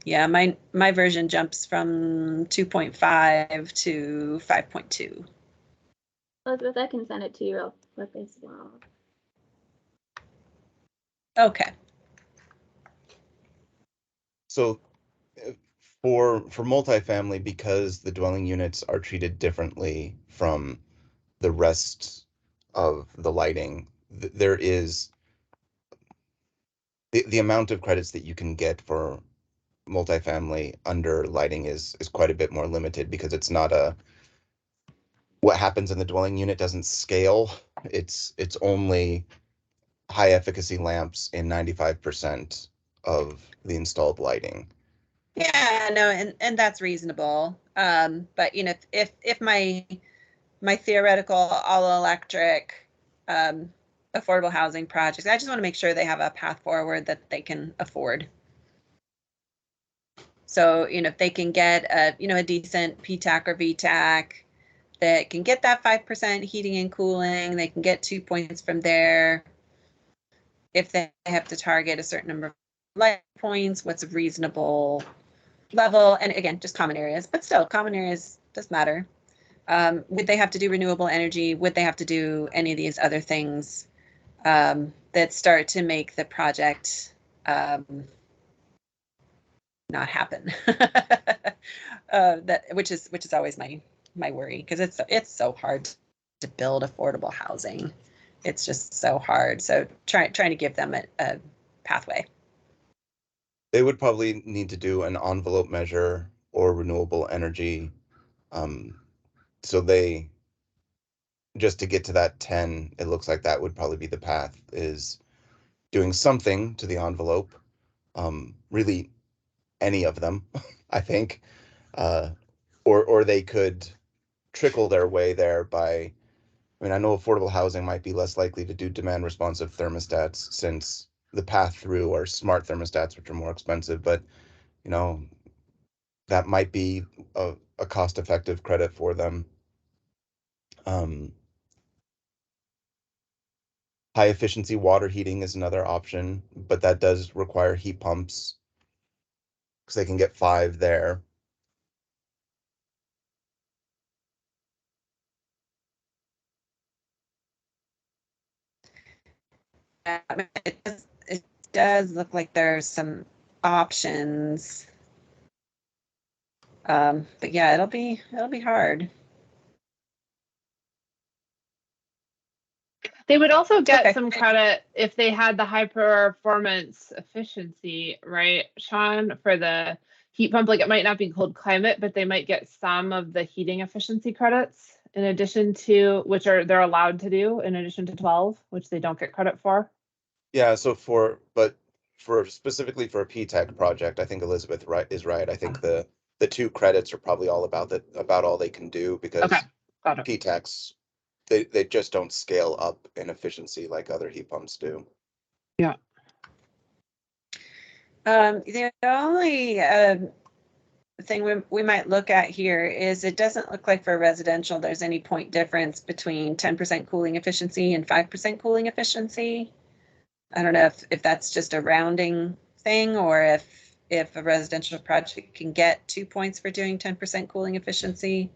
Yeah, my version jumps from 2.5 to 5.2. Elizabeth, I can send it to you real quick as well. Okay. So for multifamily, because the dwelling units are treated differently from the rest of the lighting, there is the amount of credits that you can get for multifamily under lighting is quite a bit more limited, because it's not what happens in the dwelling unit doesn't scale. It's only high efficacy lamps in 95% of the installed lighting. Yeah, no, and that's reasonable. But you know, if my theoretical all electric affordable housing projects, I just want to make sure they have a path forward that they can afford. So, you know, if they can get a decent PTAC or VTAC that can get that 5% heating and cooling, they can get 2 points from there. If they have to target a certain number of light points, what's a reasonable level? And again, just common areas, but still common areas does matter. Would they have to do renewable energy? Would they have to do any of these other things that start to make the project not happen? Which is always my worry, because it's so hard to build affordable housing. It's just so hard. So trying to give them a pathway. They would probably need to do an envelope measure or renewable energy. So they, just to get to that 10, it looks like that would probably be the path, is doing something to the envelope. Really any of them, I think. Or they could trickle their way there by, I mean, I know affordable housing might be less likely to do demand responsive thermostats, since the path through are smart thermostats, which are more expensive, but you know, that might be a cost-effective credit for them. High efficiency water heating is another option, but that does require heat pumps, because they can get 5 there. It does look like there's some options. But yeah, it'll be hard. They would also get Okay. some credit if they had the high performance efficiency, right, Sean, for the heat pump. Like, it might not be cold climate, but they might get some of the heating efficiency credits in addition to, which they're allowed to do in addition to 12, which they don't get credit for. Yeah, so specifically for a PTAC project, I think Elizabeth is right. I think the 2 credits are probably all about all they can do, because Okay, got it. PTACs, they just don't scale up in efficiency like other heat pumps do. Yeah. The only thing we might look at here is it doesn't look like for residential there's any point difference between 10% cooling efficiency and 5% cooling efficiency. I don't know if that's just a rounding thing, or if a residential project can get 2 points for doing 10% cooling efficiency.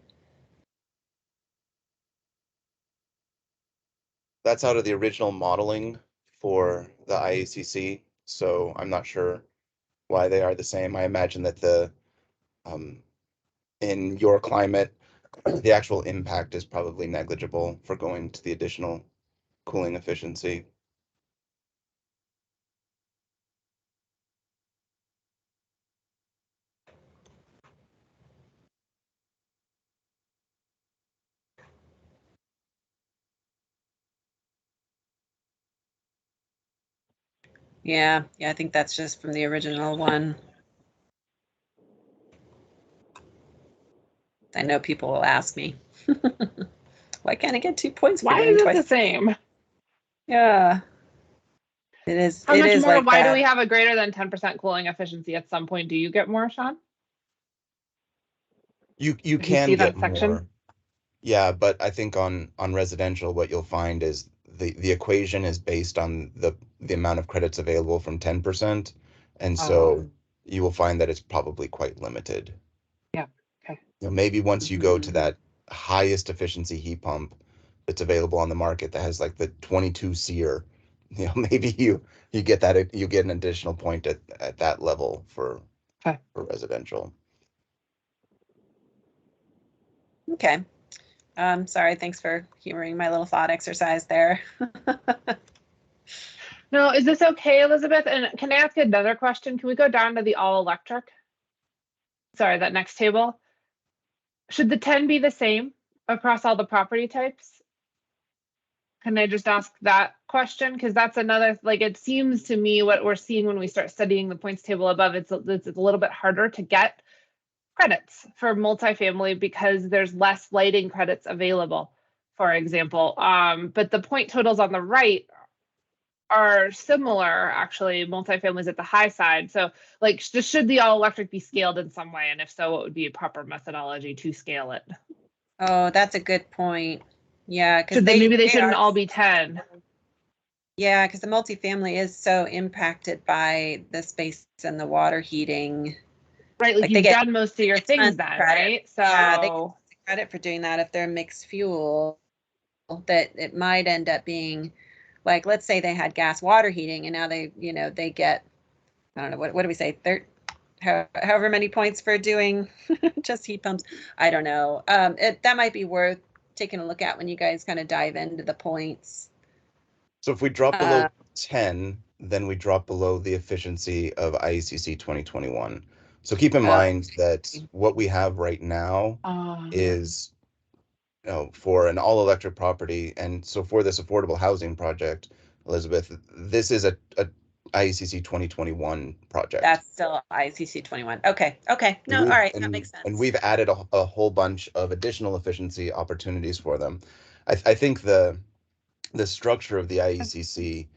That's out of the original modeling for the IECC, so I'm not sure why they are the same. I imagine that in your climate, the actual impact is probably negligible for going to the additional cooling efficiency. Yeah, I think that's just from the original one. I know people will ask me, why can't I get 2 points for Why doing is it twice? the same? Yeah. It is. How It much is more? like Why do that. we have a greater than 10% cooling efficiency at some point? Do you get more, Sean? You If you can see get that section? more. Yeah, but I think on residential, what you'll find is the equation is based on the amount of credits available from 10%, and so you will find that it's probably quite limited. Yeah. Okay. You know, maybe once you go to that highest efficiency heat pump that's available on the market that has like the 22 SEER, you know, maybe you get that, you get an additional point at that level for residential. Okay. Sorry, thanks for humoring my little thought exercise there. No, is this okay, Elizabeth? And can I ask another question? Can we go down to the all electric? Sorry, that next table. Should the 10 be the same across all the property types? Can I just ask that question? Because that's another, like, it seems to me what we're seeing when we start studying the points table above, it's a little bit harder to get credits for multifamily because there's less lighting credits available, for example. But the point totals on the right are similar, actually. Multifamily is at the high side. So, like, just should the all electric be scaled in some way? And if so, what would be a proper methodology to scale it? Oh, that's a good point. Yeah, because Maybe they shouldn't all be 10. Yeah, because the multifamily is so impacted by the space and the water heating. Right, like you've done most of your things then, right? So yeah, they get credit for doing that if they're mixed fuel. That it might end up being like, let's say they had gas water heating and now they, they get, I don't know, what do we say, however many points for doing just heat pumps. I don't know. That might be worth taking a look at when you guys kind of dive into the points. So if we drop below 10, then we drop below the efficiency of IECC 2021. So keep in mind that what we have right now is, for an all electric property. And so for this affordable housing project, Elizabeth, this is a IECC 2021 project. That's still IECC 21. Okay. No, all right, that makes sense. And we've added a whole bunch of additional efficiency opportunities for them. I think the structure of the IECC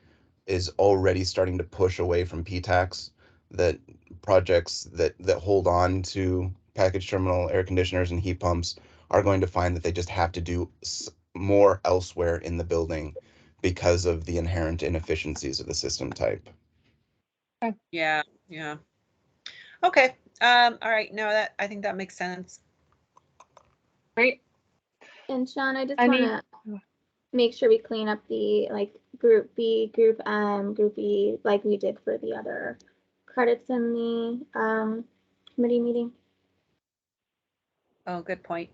is already starting to push away from PTAX, that projects that hold on to package terminal air conditioners and heat pumps are going to find that they just have to do more elsewhere in the building because of the inherent inefficiencies of the system type. Yeah. Okay. All right. No, I think that makes sense. Great. And Sean, I just want to make sure we clean up the group B, group M, group E, like we did for the other credits in the committee meeting. Oh, good point.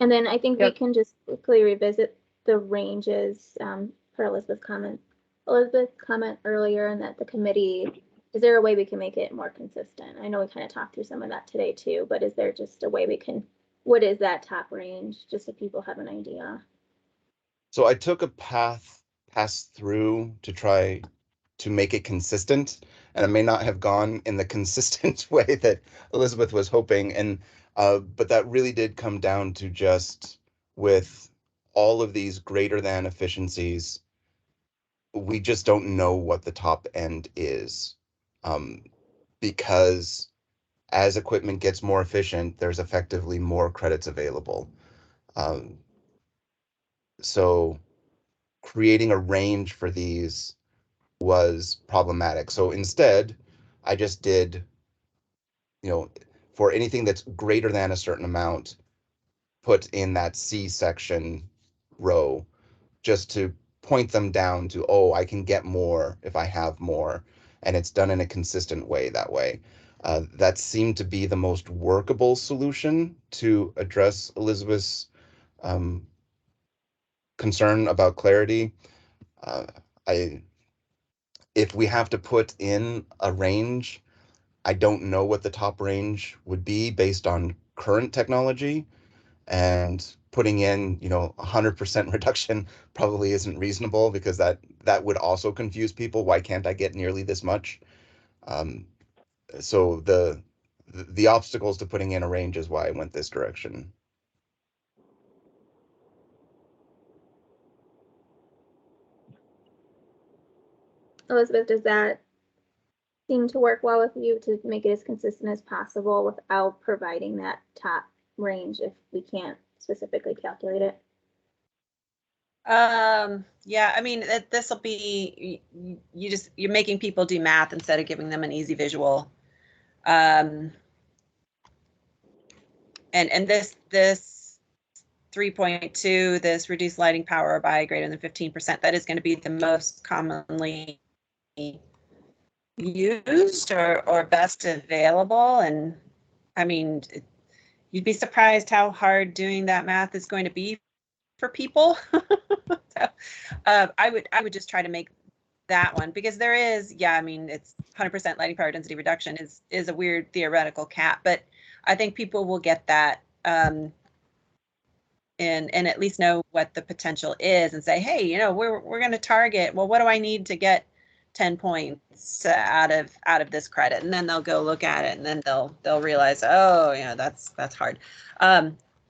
And then I think we can just quickly revisit the ranges per Elizabeth's comment earlier, and that the committee, is there a way we can make it more consistent? I know we kind of talked through some of that today too, but is there just a way we can, what is that top range, just so people have an idea? So I took a pass through to try to make it consistent, and it may not have gone in the consistent way that Elizabeth was hoping. And but that really did come down to just with all of these greater than efficiencies, we just don't know what the top end is, because as equipment gets more efficient, there's effectively more credits available. So creating a range for these was problematic. So instead, I just did, for anything that's greater than a certain amount, put in that C section row just to point them down to, oh, I can get more if I have more. And it's done in a consistent way that way. That seemed to be the most workable solution to address Elizabeth's concern about clarity. If we have to put in a range, I don't know what the top range would be based on current technology, and putting in, 100% reduction probably isn't reasonable, because that would also confuse people. Why can't I get nearly this much? So the obstacles to putting in a range is why I went this direction. Elizabeth, does that seem to work well with you, to make it as consistent as possible without providing that top range if we can't specifically calculate it? Yeah, I mean, this will be, you're making people do math instead of giving them an easy visual. And this 3.2, this reduced lighting power by greater than 15%, that is going to be the most commonly used or best available. And I mean, you'd be surprised how hard doing that math is going to be for people. So I would just try to make that one, because there is, I mean, it's 100% lighting power density reduction is a weird theoretical cap, but I think people will get that and at least know what the potential is, and say, hey, we're going to target, well, what do I need to get 10 points out of this credit? And then they'll go look at it, and then they'll realize, oh, that's hard.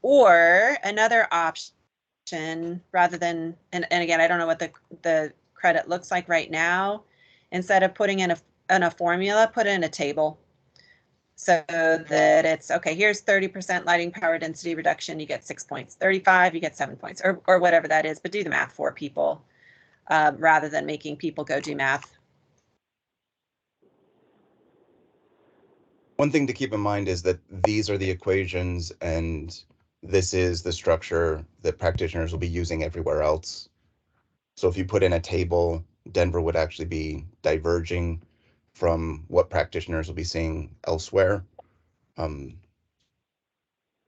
Or another option, rather than, and again, I don't know what the credit looks like right now, instead of putting in a formula, put it in a table, so that it's, okay, here's 30% lighting power density reduction, you get 6 points, 35, you get 7 points, or whatever that is, but do the math for people rather than making people go do math. One thing to keep in mind is that these are the equations, and this is the structure that practitioners will be using everywhere else. So if you put in a table, Denver would actually be diverging from what practitioners will be seeing elsewhere.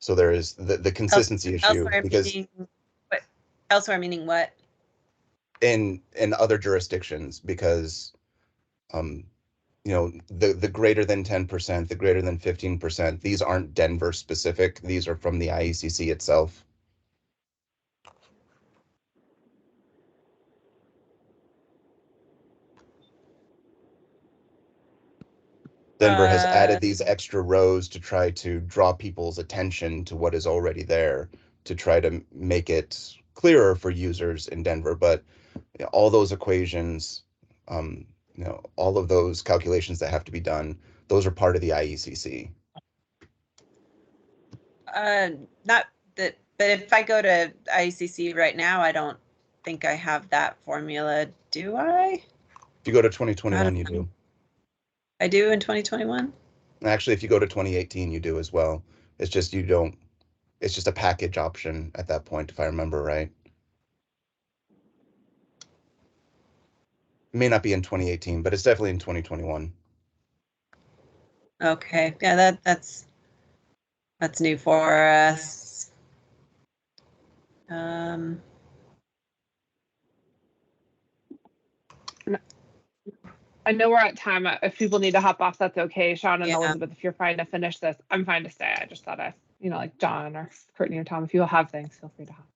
So there is the consistency issue, because Elsewhere meaning what? In other jurisdictions, because the greater than 10%, the greater than 15%, these aren't Denver specific. These are from the IECC itself. Denver has added these extra rows to try to draw people's attention to what is already there, to try to make it clearer for users in Denver. But all those equations, all of those calculations that have to be done, those are part of the IECC. Not that, but if I go to IECC right now, I don't think I have that formula, do I? If you go to 2021, you do. I do in 2021? Actually, if you go to 2018, you do as well. It's just you don't, it's just a package option at that point, if I remember right. It may not be in 2018, but it's definitely in 2021. Okay, yeah, that's new for us. I know we're at time. If people need to hop off, that's okay. Sean and Yeah. Elizabeth, if you're fine to finish this, I'm fine to stay. I just thought like John or Courtney or Tom, if you have things, feel free to hop.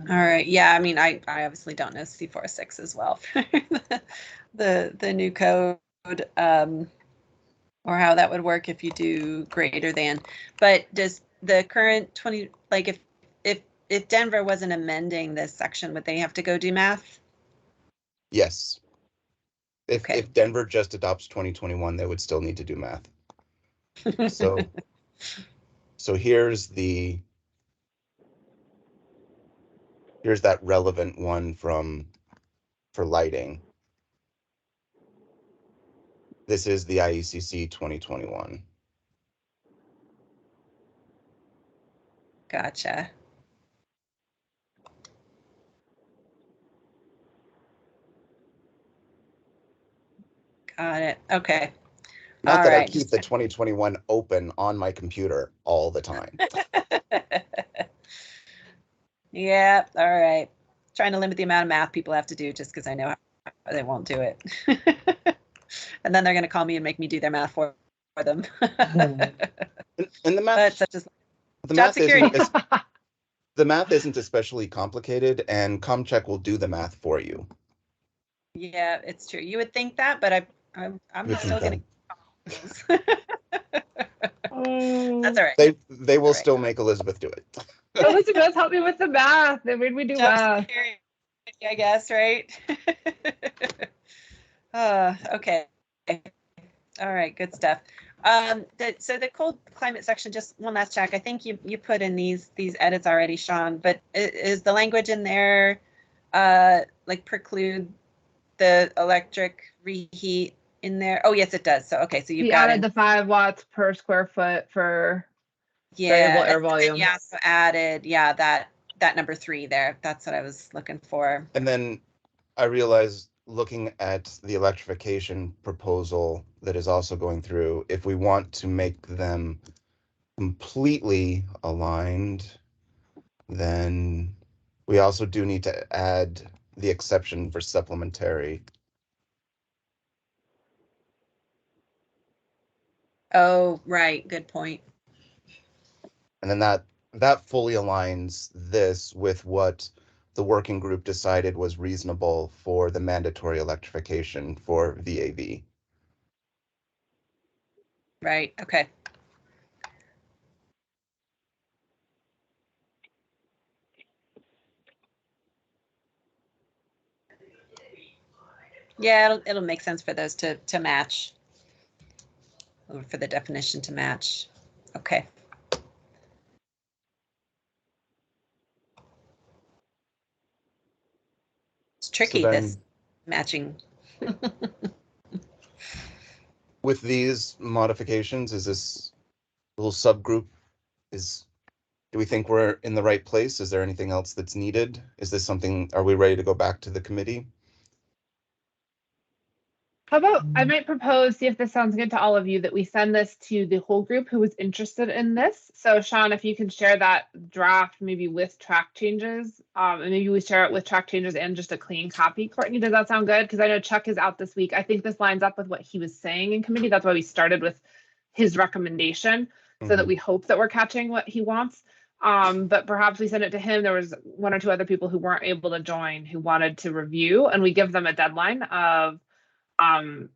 All right. Yeah, I mean, I obviously don't know C46 as well for the new code, or how that would work if you do greater than. But does the current 20, like if Denver wasn't amending this section, would they have to go do math? Yes. Okay. If Denver just adopts 2021, they would still need to do math. So here's that relevant one for lighting. This is the IECC 2021. Gotcha. Got it. Okay. Not All that I right. keep the 2021 open on my computer all the time. Yeah. All right. Trying to limit the amount of math people have to do just because I know they won't do it. And then they're going to call me and make me do their math for them. And the math, But such as the job math security. the math isn't especially complicated, and ComCheck will do the math for you. Yeah, it's true. You would think that, but I'm still going to. That's all right. They will All right. still make Elizabeth do it. Elizabeth, help me with the math. They made me do Job math. security, I guess, right? Okay. All right, good stuff. So the cold climate section, just one last check. I think you put in these edits already, Sean, but is the language in there like preclude the electric reheat in there? Oh, yes, it does. So, okay, so you've He got added the 5 watts per square foot for variable yeah, air volume. yeah, so added, yeah, that number 3 there. That's what I was looking for. And then I realized, looking at the electrification proposal that is also going through, if we want to make them completely aligned, then we also do need to add the exception for supplementary. Oh, right, good point. And then that fully aligns this with what the working group decided was reasonable for the mandatory electrification for VAV. Right, okay. Yeah, it'll make sense for those to match, or for the definition to match. Okay. It's tricky, this matching. With these modifications, is this little subgroup, do we think we're in the right place? Is there anything else that's needed? Is this something, are we ready to go back to the committee? How about I might propose, see if this sounds good to all of you, that we send this to the whole group who was interested in this. So Sean, if you can share that draft maybe with track changes, and maybe we share it with track changes and just a clean copy. Courtney, does that sound good? Because I know Chuck is out this week. I think this lines up with what he was saying in committee. That's why we started with his recommendation, so that we hope that we're catching what he wants. But perhaps we send it to him. There was 1 or 2 other people who weren't able to join who wanted to review, and we give them a deadline of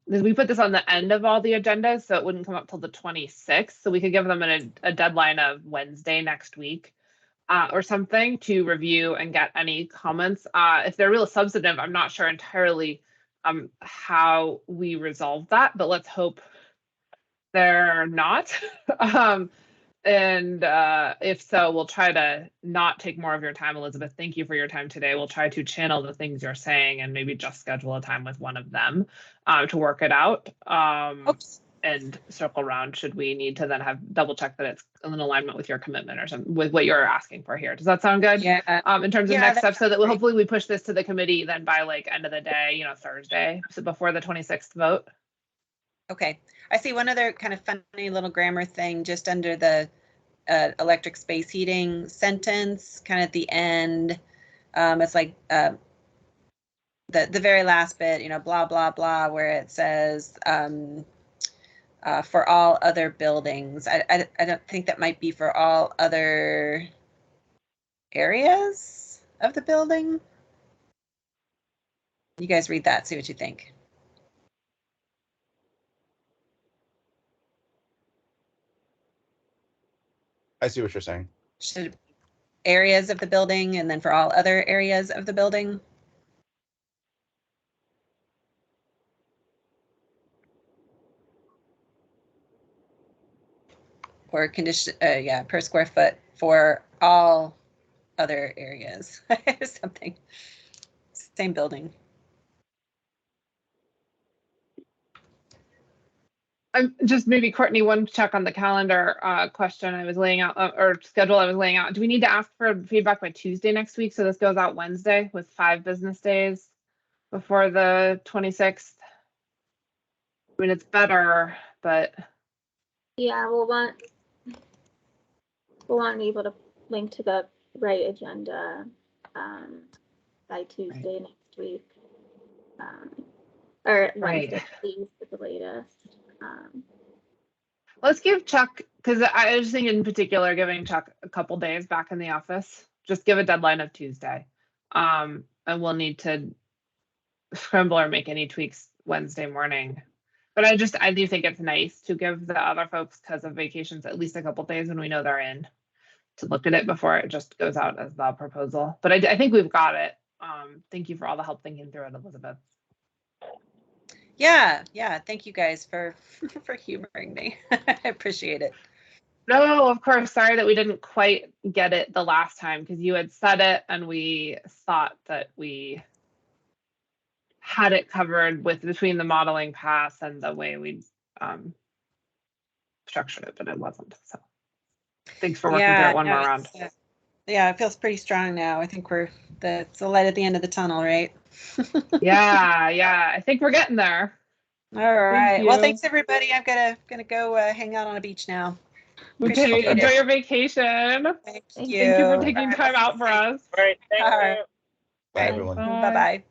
we put this on the end of all the agendas, so it wouldn't come up till the 26th. So we could give them a deadline of Wednesday next week or something to review and get any comments. If they're real substantive, I'm not sure entirely how we resolve that, but let's hope they're not. And if so, we'll try to not take more of your time, Elizabeth. Thank you for your time today. We'll try to channel the things you're saying and maybe just schedule a time with one of them to work it out. And circle around should we need to then have double check that it's in alignment with your commitment or something with what you're asking for here. Does that sound good? Yeah. In terms of next steps, so that great. hopefully we push this to the committee then by like end of the day, Thursday, so before the 26th vote. Okay. I see one other kind of funny little grammar thing just under the electric space heating sentence, kind of at the end. It's like the very last bit, blah, blah, blah, where it says for all other buildings. I don't think that might be for all other areas of the building. You guys read that, see what you think. I see what you're saying. Should it be areas of the building and then for all other areas of the building? or condition, yeah, per square foot for all other areas. Something, same building. I'm just maybe Courtney, one check on the calendar question I was laying out or schedule I was laying out. Do we need to ask for feedback by Tuesday next week? So this goes out Wednesday with 5 business days before the 26th. I mean, it's better, but Yeah, we'll want to be able to link to the right agenda by Tuesday next week. Or Wednesday, please, at the latest. let's give Chuck, because I was thinking in particular giving Chuck a couple days back in the office. Just give a deadline of Tuesday. And we'll need to scramble or make any tweaks Wednesday morning. But I do think it's nice to give the other folks, because of vacations, at least a couple days when we know they're in, to look at it before it just goes out as the proposal. But I think we've got it. Thank you for all the help thinking through it, Elizabeth. Yeah, thank you guys for humoring me. I appreciate it. No, of course. Sorry that we didn't quite get it the last time, because you had said it and we thought that we had it covered with between the modeling pass and the way we structured it, but it wasn't. So thanks for working through it one more round. Yeah, it feels pretty strong now. I think it's the light at the end of the tunnel, right? Yeah. I think we're getting there. All right. Well, thanks everybody. I'm gonna go hang out on a beach now. Okay. Enjoy your vacation. Thank you. Thank you for taking time out for us. All right. Thank you. Bye, everyone. Bye bye.